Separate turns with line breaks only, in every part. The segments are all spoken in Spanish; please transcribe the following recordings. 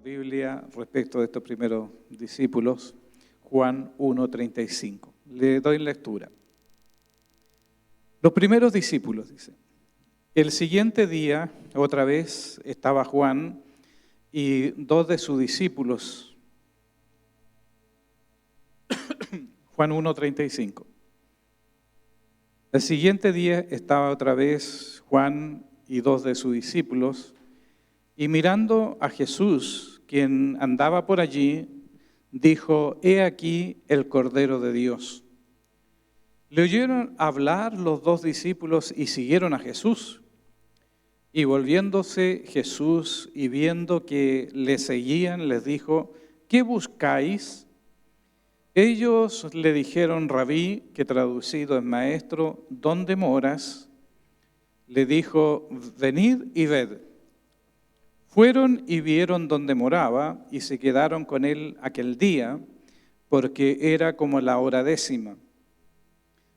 Biblia respecto de estos primeros discípulos, Juan 1:35. Le doy lectura. Los primeros discípulos, dice. El siguiente día, otra vez, estaba Juan y dos de sus discípulos. Juan 1:35. El siguiente día estaba otra vez Juan y dos de sus discípulos, y mirando a Jesús, quien andaba por allí, dijo: He aquí el Cordero de Dios. Le oyeron hablar los dos discípulos y siguieron a Jesús. Y volviéndose Jesús y viendo que le seguían, les dijo: ¿Qué buscáis? Ellos le dijeron: Rabí, que traducido es maestro, ¿dónde moras? Le dijo: venid y ved. Fueron y vieron dónde moraba y se quedaron con él aquel día, porque era como la hora 10:00.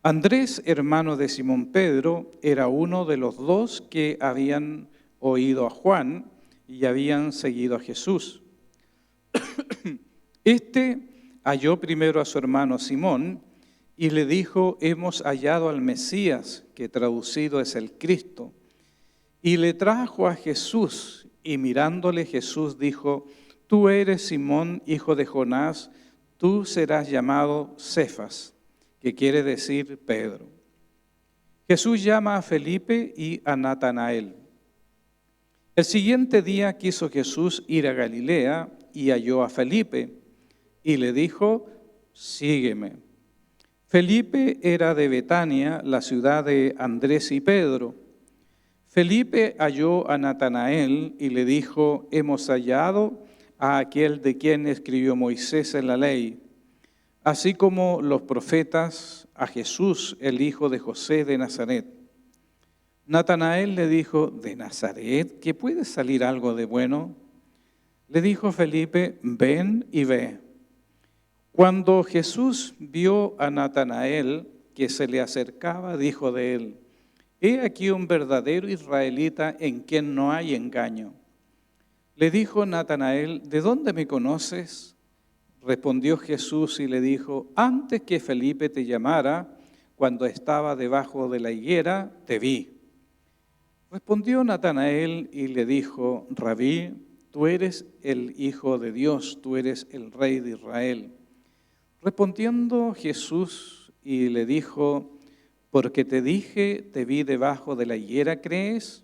Andrés, hermano de Simón Pedro, era uno de los dos que habían oído a Juan y habían seguido a Jesús. Este halló primero a su hermano Simón y le dijo: hemos hallado al Mesías, que traducido es el Cristo. Y le trajo a Jesús, y mirándole Jesús dijo: tú eres Simón, hijo de Jonás, tú serás llamado Cefas, que quiere decir Pedro. Jesús llama a Felipe y a Natanael. El siguiente día quiso Jesús ir a Galilea y halló a Felipe y le dijo: sígueme. Felipe era de Betania, la ciudad de Andrés y Pedro. Felipe halló a Natanael y le dijo: hemos hallado a aquel de quien escribió Moisés en la ley, así como los profetas, a Jesús, el hijo de José de Nazaret. Natanael le dijo: ¿de Nazaret? ¿Que puede salir algo de bueno? Le dijo Felipe: ven y ve. Cuando Jesús vio a Natanael que se le acercaba, dijo de él: he aquí un verdadero israelita en quien no hay engaño. Le dijo Natanael: ¿de dónde me conoces? Respondió Jesús y le dijo: antes que Felipe te llamara, cuando estaba debajo de la higuera, te vi. Respondió Natanael y le dijo: Rabí, tú eres el Hijo de Dios, tú eres el Rey de Israel. Respondiendo Jesús y le dijo: porque te dije, te vi debajo de la higuera, ¿crees?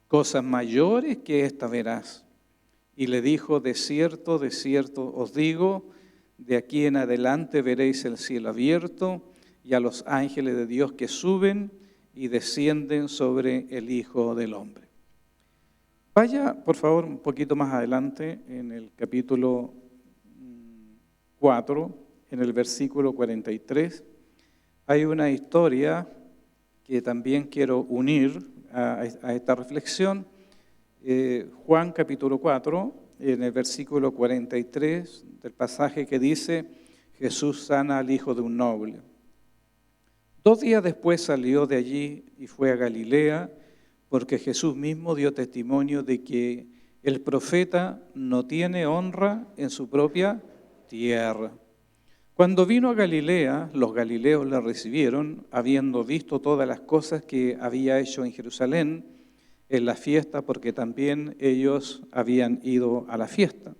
Cosas mayores que esta verás. Y le dijo: de cierto os digo, de aquí en adelante veréis el cielo abierto y a los ángeles de Dios que suben y descienden sobre el Hijo del Hombre. Vaya, por favor, un poquito más adelante en el capítulo 4, en el versículo 43. Hay una historia que también quiero unir a esta reflexión. Juan capítulo 4, en el versículo 43, del pasaje que dice: Jesús sana al hijo de un noble. 2 días después salió de allí y fue a Galilea, porque Jesús mismo dio testimonio de que el profeta no tiene honra en su propia tierra. Cuando vino a Galilea, los galileos le recibieron, habiendo visto todas las cosas que había hecho en Jerusalén en la fiesta, porque también ellos habían ido a la fiesta.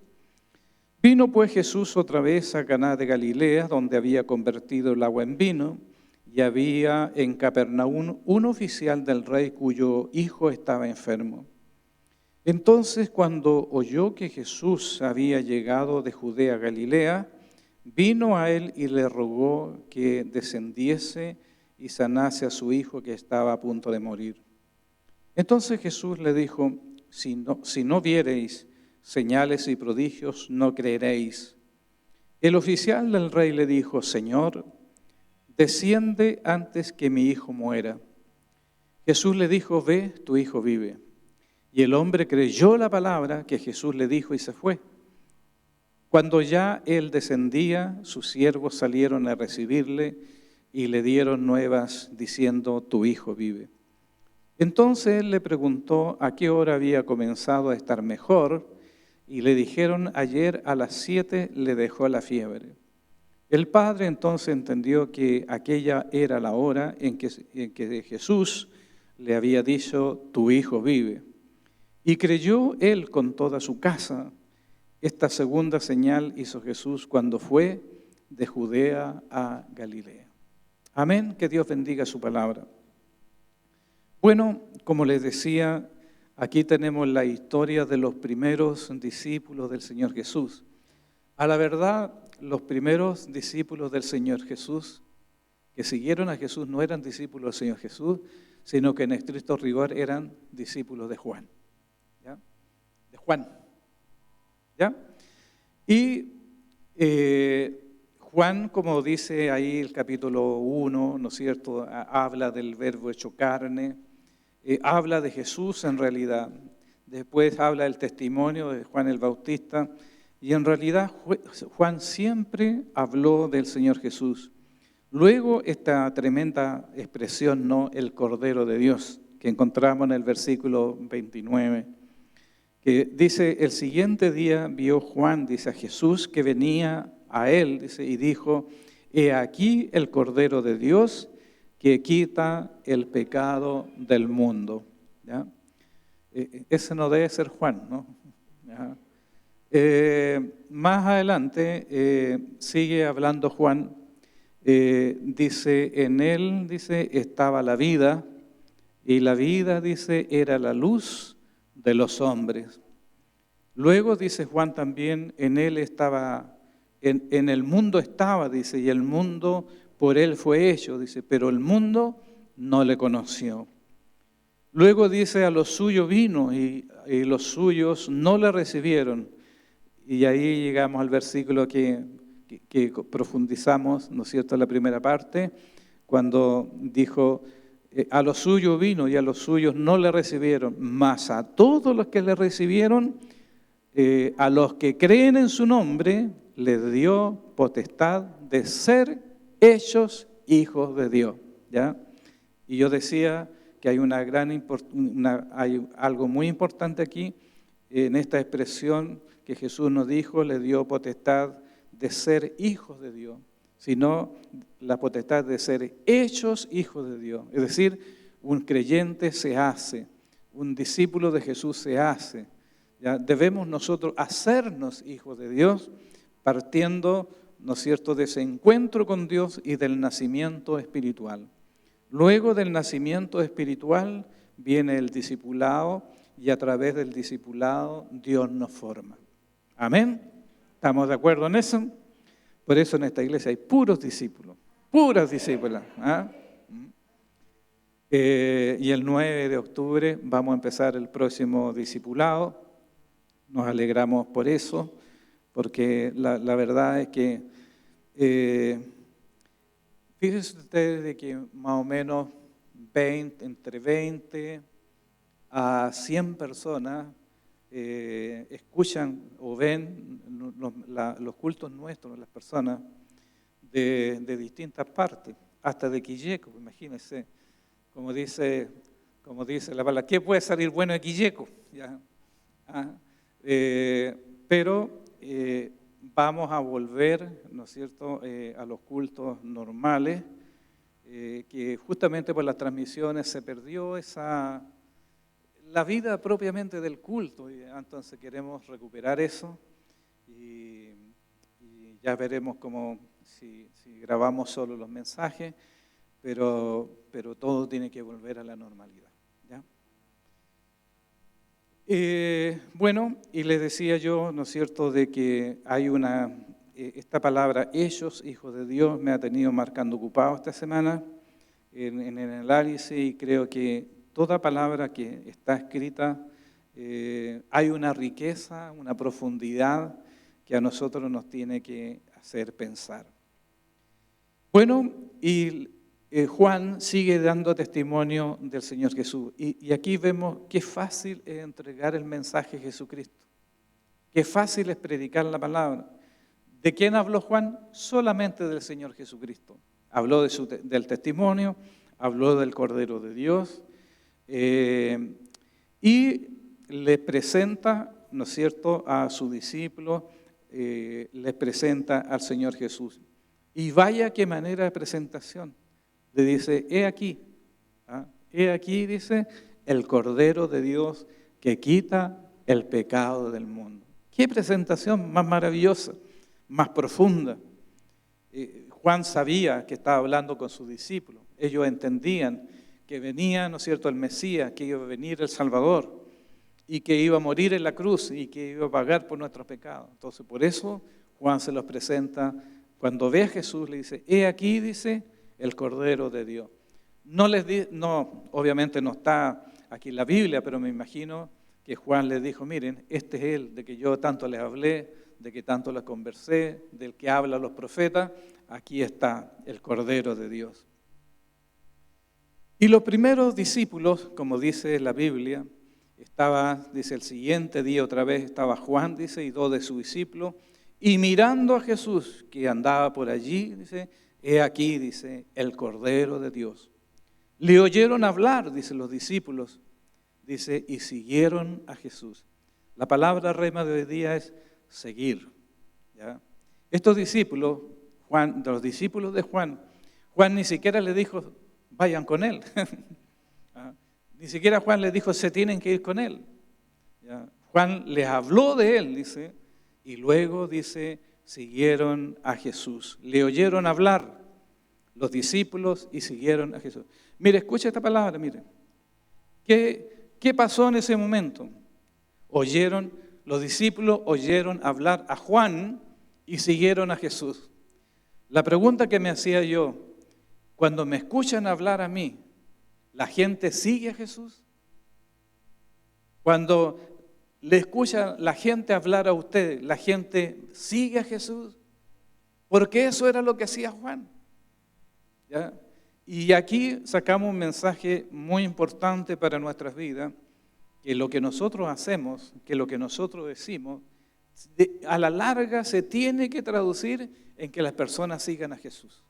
Vino pues Jesús otra vez a Caná de Galilea, donde había convertido el agua en vino, y había en Capernaum un oficial del rey cuyo hijo estaba enfermo. Entonces, cuando oyó que Jesús había llegado de Judea a Galilea, vino a él y le rogó que descendiese y sanase a su hijo, que estaba a punto de morir. Entonces Jesús le dijo: si no viereis señales y prodigios, no creeréis. El oficial del rey le dijo: Señor, desciende antes que mi hijo muera. Jesús le dijo: ve, tu hijo vive. Y el hombre creyó la palabra que Jesús le dijo y se fue. Cuando ya él descendía, sus siervos salieron a recibirle y le dieron nuevas diciendo: tu hijo vive. Entonces él le preguntó a qué hora había comenzado a estar mejor, y le dijeron: ayer a las 7 le dejó la fiebre. El padre entonces entendió que aquella era la hora en que Jesús le había dicho: tu hijo vive. Y creyó él con toda su casa. Esta segunda señal hizo Jesús cuando fue de Judea a Galilea. Amén, que Dios bendiga su palabra. Bueno, como les decía, aquí tenemos la historia de los primeros discípulos del Señor Jesús. A la verdad, los primeros discípulos del Señor Jesús que siguieron a Jesús no eran discípulos del Señor Jesús, sino que en estricto rigor eran discípulos de Juan. ¿Ya? De Juan. ¿Ya? Y Juan, como dice ahí el capítulo 1, ¿no es cierto?, habla del verbo hecho carne, habla de Jesús en realidad, después habla del testimonio de Juan el Bautista, y en realidad Juan siempre habló del Señor Jesús. Luego esta tremenda expresión, ¿no?, el Cordero de Dios, que encontramos en el versículo 29, que dice: el siguiente día vio Juan, dice, a Jesús que venía a él, dice, y dijo: he aquí el Cordero de Dios que quita el pecado del mundo. ¿Ya? Ese no debe ser Juan, ¿no? ¿Ya? Más adelante sigue hablando Juan, dice, en él, dice, estaba la vida, y la vida, dice, era la luz de los hombres. Luego dice Juan también, en él estaba, en el mundo estaba, dice, y el mundo por él fue hecho, dice, pero el mundo no le conoció. Luego dice, a los suyos vino y los suyos no le recibieron. Y ahí llegamos al versículo que profundizamos, ¿no es cierto?, la primera parte, cuando dijo: a los suyos vino y a los suyos no le recibieron, mas a todos los que le recibieron, a los que creen en su nombre, les dio potestad de ser hechos hijos de Dios. ¿Ya? Y yo decía que hay hay algo muy importante aquí, en esta expresión que Jesús nos dijo, le dio potestad de ser hijos de Dios, sino la potestad de ser hechos hijos de Dios. Es decir, un creyente se hace, un discípulo de Jesús se hace. ¿Ya? Debemos nosotros hacernos hijos de Dios partiendo, ¿no es cierto?, de ese encuentro con Dios y del nacimiento espiritual. Luego del nacimiento espiritual viene el discipulado y a través del discipulado Dios nos forma. Amén. ¿Estamos de acuerdo en eso? Por eso en esta iglesia hay puros discípulos, puras discípulas. ¿Ah? Y el 9 de octubre vamos a empezar el próximo discipulado. Nos alegramos por eso, porque la verdad es que, fíjense ustedes de que más o menos entre 20 a 100 personas escuchan o ven los cultos nuestros, las personas de distintas partes, hasta de Quilleco, imagínense, como dice la palabra, ¿qué puede salir bueno de Quilleco? ¿Ya? Pero vamos a volver, ¿no es cierto?, a los cultos normales, que justamente por las transmisiones se perdió la vida propiamente del culto, y entonces queremos recuperar eso y ya veremos cómo, si grabamos solo los mensajes, pero todo tiene que volver a la normalidad. ¿Ya? Bueno, y les decía yo, ¿no es cierto?, de que hay esta palabra, ellos, hijos de Dios, me ha tenido marcando ocupado esta semana en el análisis, y creo que toda palabra que está escrita, hay una riqueza, una profundidad que a nosotros nos tiene que hacer pensar. Bueno, y Juan sigue dando testimonio del Señor Jesús. Y aquí vemos qué fácil es entregar el mensaje de Jesucristo. Qué fácil es predicar la palabra. ¿De quién habló Juan? Solamente del Señor Jesucristo. Habló del testimonio, habló del Cordero de Dios, y le presenta ¿no es cierto?, a sus discípulos, les presenta al Señor Jesús. Y vaya qué manera de presentación. Le dice, he aquí, he aquí, dice, el Cordero de Dios que quita el pecado del mundo. Qué presentación más maravillosa, más profunda. Juan sabía que estaba hablando con sus discípulos. Ellos entendían que venía, ¿no es cierto?, el Mesías, que iba a venir el Salvador y que iba a morir en la cruz y que iba a pagar por nuestros pecados. Entonces, por eso Juan se los presenta. Cuando ve a Jesús, le dice, he aquí, dice, el Cordero de Dios. No, obviamente no está aquí en la Biblia, pero me imagino que Juan les dijo, miren, este es él, de que yo tanto les hablé, de que tanto les conversé, del que hablan los profetas, aquí está el Cordero de Dios. Y los primeros discípulos, como dice la Biblia, dice el siguiente día otra vez, estaba Juan, dice, y 2 de sus discípulos, y mirando a Jesús que andaba por allí, dice, he aquí, dice, el Cordero de Dios. Le oyeron hablar, dice los discípulos, dice, y siguieron a Jesús. La palabra rema de hoy día es seguir. ¿Ya? Estos discípulos, los discípulos de Juan ni siquiera le dijo, vayan con él. Ni siquiera Juan les dijo, se tienen que ir con él. ¿Ya? Juan les habló de él, dice, y luego, dice, siguieron a Jesús. Le oyeron hablar los discípulos y siguieron a Jesús. Mire, escucha esta palabra, mire. ¿Qué pasó en ese momento? Los discípulos oyeron hablar a Juan y siguieron a Jesús. La pregunta que me hacía yo, cuando me escuchan hablar a mí, ¿la gente sigue a Jesús? Cuando le escucha la gente hablar a usted, ¿la gente sigue a Jesús? Porque eso era lo que hacía Juan. ¿Ya? Y aquí sacamos un mensaje muy importante para nuestras vidas, que lo que nosotros hacemos, que lo que nosotros decimos, a la larga se tiene que traducir en que las personas sigan a Jesús.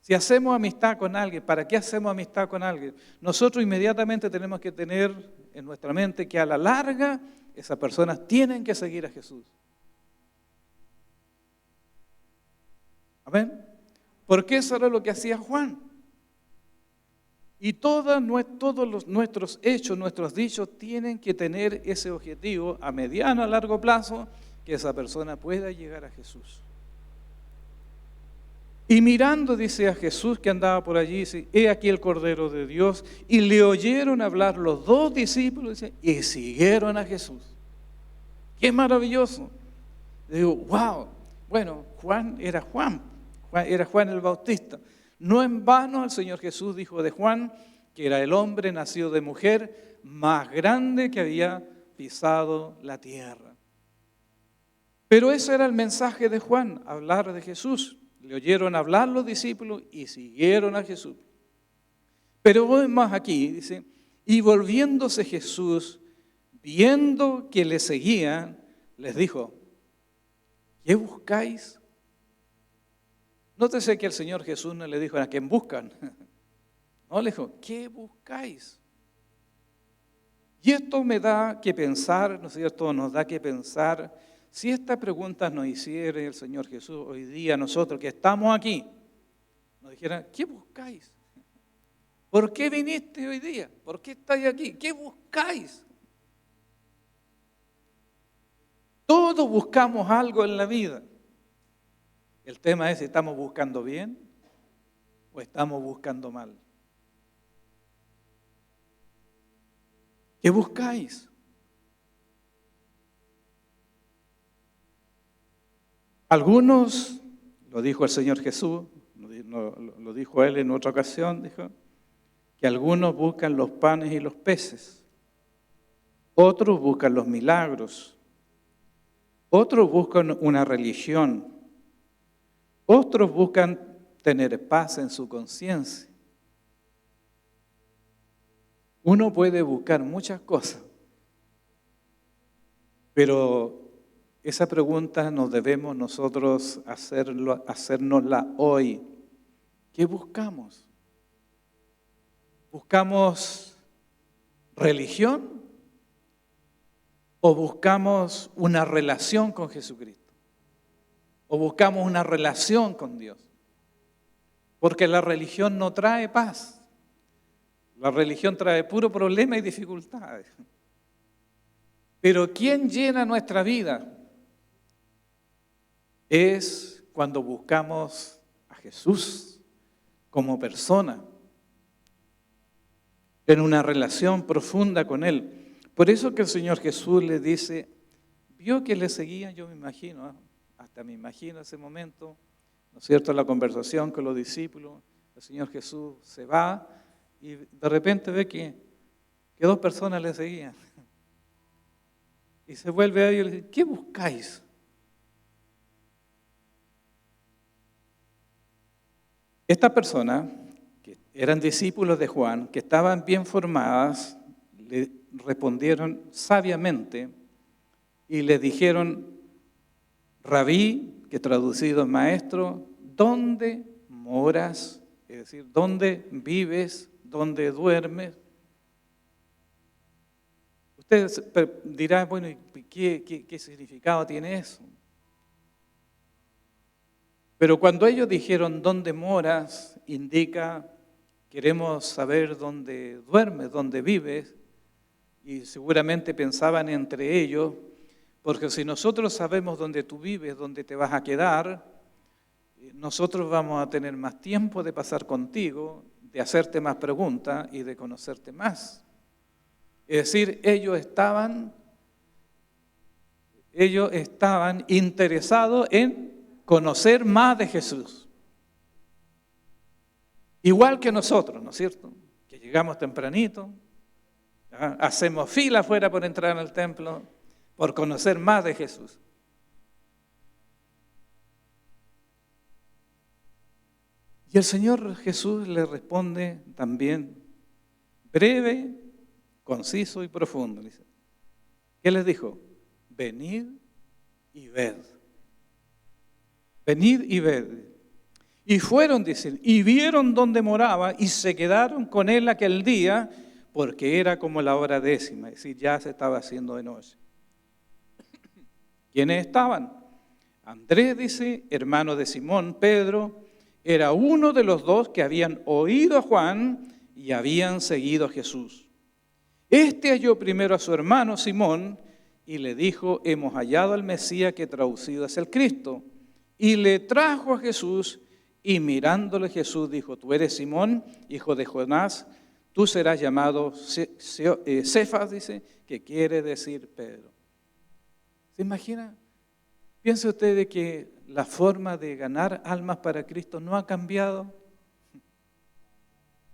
Si hacemos amistad con alguien, ¿para qué hacemos amistad con alguien? Nosotros inmediatamente tenemos que tener en nuestra mente que a la larga esas personas tienen que seguir a Jesús. ¿Amén? Porque eso era lo que hacía Juan. Y todos nuestros hechos, nuestros dichos tienen que tener ese objetivo a mediano, a largo plazo, que esa persona pueda llegar a Jesús. Y mirando, dice, a Jesús que andaba por allí, dice, he aquí el Cordero de Dios, y le oyeron hablar los 2 discípulos, dice, y siguieron a Jesús. ¡Qué maravilloso! Digo, wow, bueno, Juan era Juan el Bautista. No en vano el Señor Jesús dijo de Juan, que era el hombre nacido de mujer más grande que había pisado la tierra. Pero ese era el mensaje de Juan, hablar de Jesús. Le oyeron hablar los discípulos y siguieron a Jesús. Pero voy más aquí, dice, y volviéndose Jesús, viendo que le seguían, les dijo, ¿qué buscáis? Nótese que el Señor Jesús no le dijo a quién buscan. No, le dijo, ¿qué buscáis? Y esto me da que pensar, ¿no es cierto? Nos da que pensar, si esta pregunta nos hiciera el Señor Jesús hoy día, nosotros que estamos aquí, nos dijera, ¿qué buscáis? ¿Por qué viniste hoy día? ¿Por qué estáis aquí? ¿Qué buscáis? Todos buscamos algo en la vida. El tema es si estamos buscando bien o estamos buscando mal. ¿Qué buscáis? Algunos, lo dijo el Señor Jesús, lo dijo Él en otra ocasión, dijo, que algunos buscan los panes y los peces, otros buscan los milagros, otros buscan una religión, otros buscan tener paz en su conciencia. Uno puede buscar muchas cosas, pero esa pregunta nos debemos nosotros hacérnosla hoy. ¿Qué buscamos? ¿Buscamos religión? o buscamos una relación con Jesucristo, o buscamos una relación con Dios. Porque la religión no trae paz. La religión trae puro problema y dificultades. Pero ¿quién llena nuestra vida? Es cuando buscamos a Jesús como persona, en una relación profunda con Él. Por eso que el Señor Jesús le dice, vio que le seguían, yo me imagino, hasta me imagino ese momento, ¿no es cierto?, la conversación con los discípulos, el Señor Jesús se va y de repente ve que dos personas le seguían. Y se vuelve a ellos y le dice, ¿qué buscáis? Estas personas, que eran discípulos de Juan, que estaban bien formadas, le respondieron sabiamente y le dijeron, Rabí, que traducido es maestro, ¿dónde moras? Es decir, ¿dónde vives? ¿Dónde duermes? Ustedes dirán, bueno, ¿qué significado tiene eso? Pero cuando ellos dijeron, ¿dónde moras?, indica, queremos saber dónde duermes, dónde vives, y seguramente pensaban entre ellos, porque si nosotros sabemos dónde tú vives, dónde te vas a quedar, nosotros vamos a tener más tiempo de pasar contigo, de hacerte más preguntas y de conocerte más. Es decir, ellos estaban interesados en conocer más de Jesús. Igual que nosotros, ¿no es cierto? Que llegamos tempranito, hacemos fila afuera por entrar al templo, por conocer más de Jesús. Y el Señor Jesús le responde también breve, conciso y profundo. ¿Qué les dijo? Venid y ved. Venid y ved. Y fueron, dicen, y vieron dónde moraba y se quedaron con él aquel día, porque era como la hora 10:00, es decir, ya se estaba haciendo de noche. ¿Quiénes estaban? Andrés, dice, hermano de Simón, Pedro, era uno de los dos que habían oído a Juan y habían seguido a Jesús. Este halló primero a su hermano Simón y le dijo, hemos hallado al Mesías, que traducido es el Cristo. Y le trajo a Jesús y mirándole Jesús dijo, tú eres Simón, hijo de Jonás, tú serás llamado Cefas, dice, que quiere decir Pedro. ¿Se imagina? Piense usted de que la forma de ganar almas para Cristo no ha cambiado.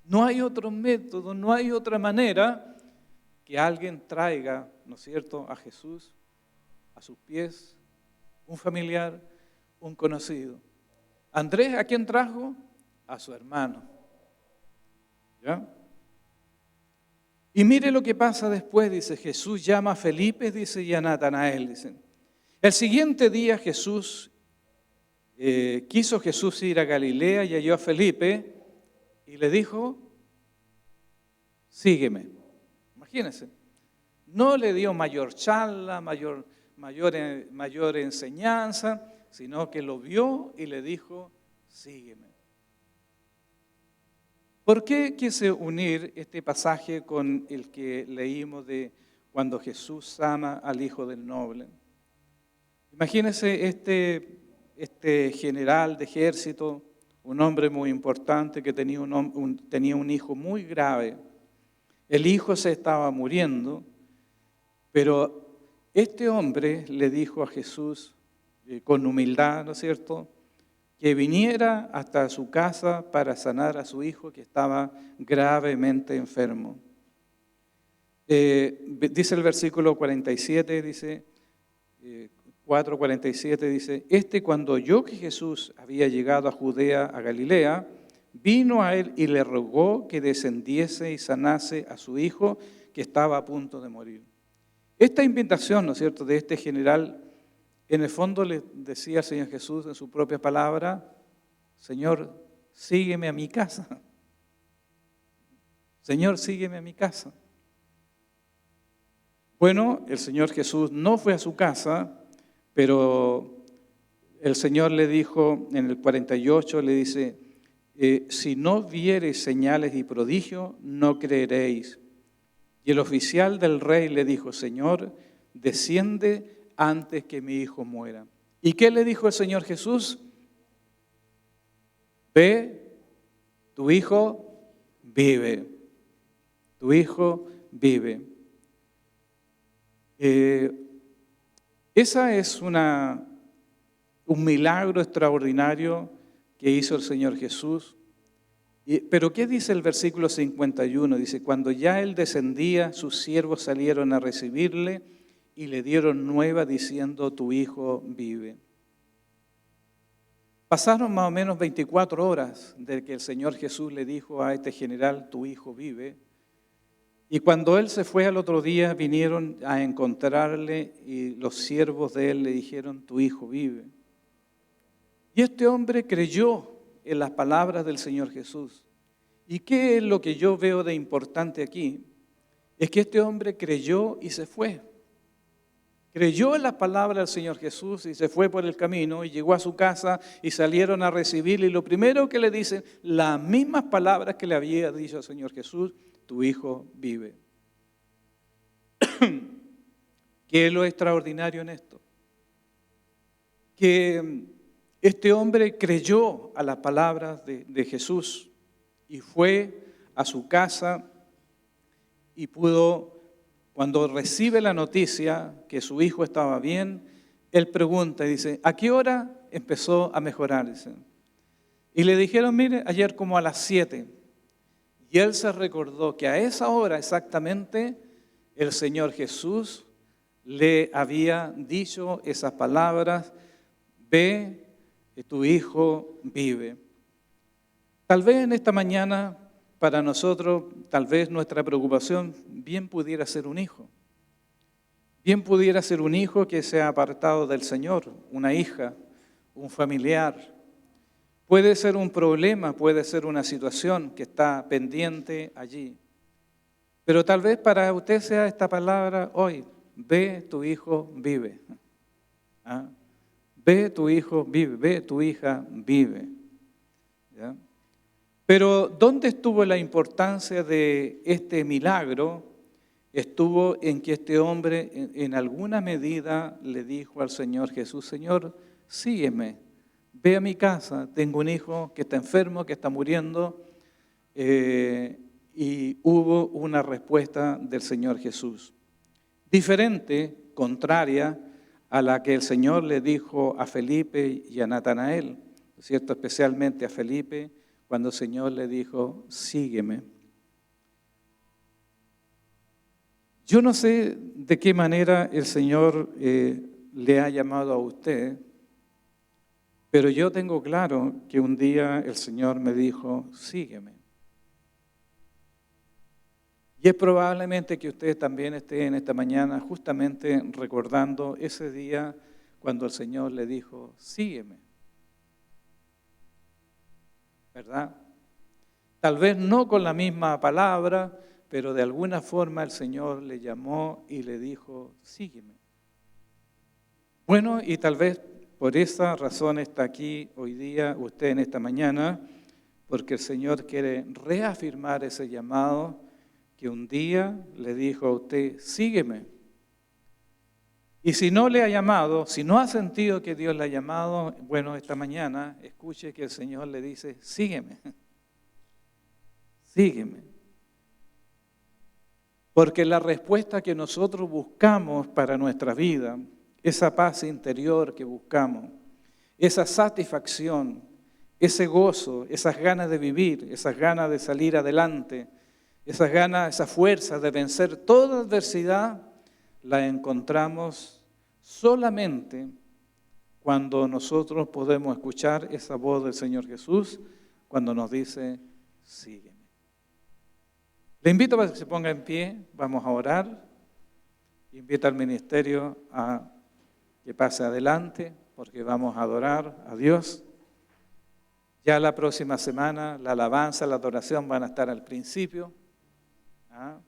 No hay otro método, no hay otra manera que alguien traiga, ¿no es cierto?, a Jesús, a sus pies, un familiar, un conocido. Andrés, ¿a quién trajo? A su hermano. ¿Ya? Y mire lo que pasa después, dice, Jesús llama a Felipe, dice, y a Natanael, dice. El siguiente día quiso Jesús ir a Galilea y halló a Felipe y le dijo, sígueme. Imagínense, no le dio mayor charla, mayor enseñanza, sino que lo vio y le dijo, sígueme. ¿Por qué quise unir este pasaje con el que leímos de cuando Jesús ama al hijo del noble? Imagínense este general de ejército, un hombre muy importante que tenía un hijo muy grave. El hijo se estaba muriendo, pero este hombre le dijo a Jesús con humildad, ¿no es cierto?, que viniera hasta su casa para sanar a su hijo que estaba gravemente enfermo. Dice el versículo 47, dice 4:47, dice, cuando oyó que Jesús había llegado a Judea, a Galilea, vino a él y le rogó que descendiese y sanase a su hijo que estaba a punto de morir. Esta invitación, ¿no es cierto?, de este general, en el fondo le decía al Señor Jesús en su propia palabra, Señor, sígueme a mi casa. Señor, sígueme a mi casa. Bueno, el Señor Jesús no fue a su casa, pero el Señor le dijo en el 48, le dice, si no viereis señales y prodigios, no creeréis. Y el oficial del rey le dijo, Señor, desciende antes que mi hijo muera. ¿Y qué le dijo el Señor Jesús? Ve, tu hijo vive. Tu hijo vive. Esa es un milagro extraordinario que hizo el Señor Jesús. Pero ¿qué dice el versículo 51? Dice, cuando ya él descendía, sus siervos salieron a recibirle y le dieron nueva diciendo, tu hijo vive. Pasaron más o menos 24 horas de que el Señor Jesús le dijo a este general, tu hijo vive. Y cuando él se fue al otro día, vinieron a encontrarle y los siervos de él le dijeron, tu hijo vive. Y este hombre creyó en las palabras del Señor Jesús. ¿Y qué es lo que yo veo de importante aquí? Es que este hombre creyó y se fue. Creyó en las palabras del Señor Jesús y se fue por el camino y llegó a su casa y salieron a recibirle. Y lo primero que le dicen, las mismas palabras que le había dicho el Señor Jesús, tu hijo vive. ¿Qué es lo extraordinario en esto? Que este hombre creyó a las palabras de Jesús y fue a su casa y pudo, cuando recibe la noticia que su hijo estaba bien, él pregunta y dice, ¿a qué hora empezó a mejorar? Dice. Y le dijeron, mire, ayer como a las 7. Y él se recordó que a esa hora exactamente el Señor Jesús le había dicho esas palabras, ve, tu hijo vive. Tal vez en esta mañana, para nosotros, tal vez nuestra preocupación bien pudiera ser un hijo. Bien pudiera ser un hijo que se ha apartado del Señor, una hija, un familiar. Puede ser un problema, puede ser una situación que está pendiente allí. Pero tal vez para usted sea esta palabra hoy, ve, tu hijo vive. ¿Ah? Ve, tu hijo vive, ve, tu hija vive. ¿Ya? Pero ¿dónde estuvo la importancia de este milagro? Estuvo en que este hombre en alguna medida le dijo al Señor Jesús, Señor, sígueme, ve a mi casa, tengo un hijo que está enfermo, que está muriendo, y hubo una respuesta del Señor Jesús. Diferente, contraria a la que el Señor le dijo a Felipe y a Natanael, ¿cierto? Especialmente a Felipe, cuando el Señor le dijo, sígueme. Yo no sé de qué manera el Señor le ha llamado a usted, pero yo tengo claro que un día el Señor me dijo, sígueme. Y es probablemente que usted también esté en esta mañana justamente recordando ese día cuando el Señor le dijo, sígueme. ¿Verdad? Tal vez no con la misma palabra, pero de alguna forma el Señor le llamó y le dijo, sígueme. Bueno, y tal vez por esa razón está aquí hoy día usted en esta mañana, porque el Señor quiere reafirmar ese llamado que un día le dijo a usted, sígueme. Y si no le ha llamado, si no ha sentido que Dios le ha llamado, bueno, esta mañana escuche que el Señor le dice, sígueme. Sígueme. Porque la respuesta que nosotros buscamos para nuestra vida, esa paz interior que buscamos, esa satisfacción, ese gozo, esas ganas de vivir, esas ganas de salir adelante, esas ganas, esa fuerza de vencer toda adversidad, la encontramos solamente cuando nosotros podemos escuchar esa voz del Señor Jesús, cuando nos dice, sígueme. Le invito a que se ponga en pie, vamos a orar. Invito al ministerio a que pase adelante, porque vamos a adorar a Dios. Ya la próxima semana la alabanza, la adoración van a estar al principio. ¿Ah?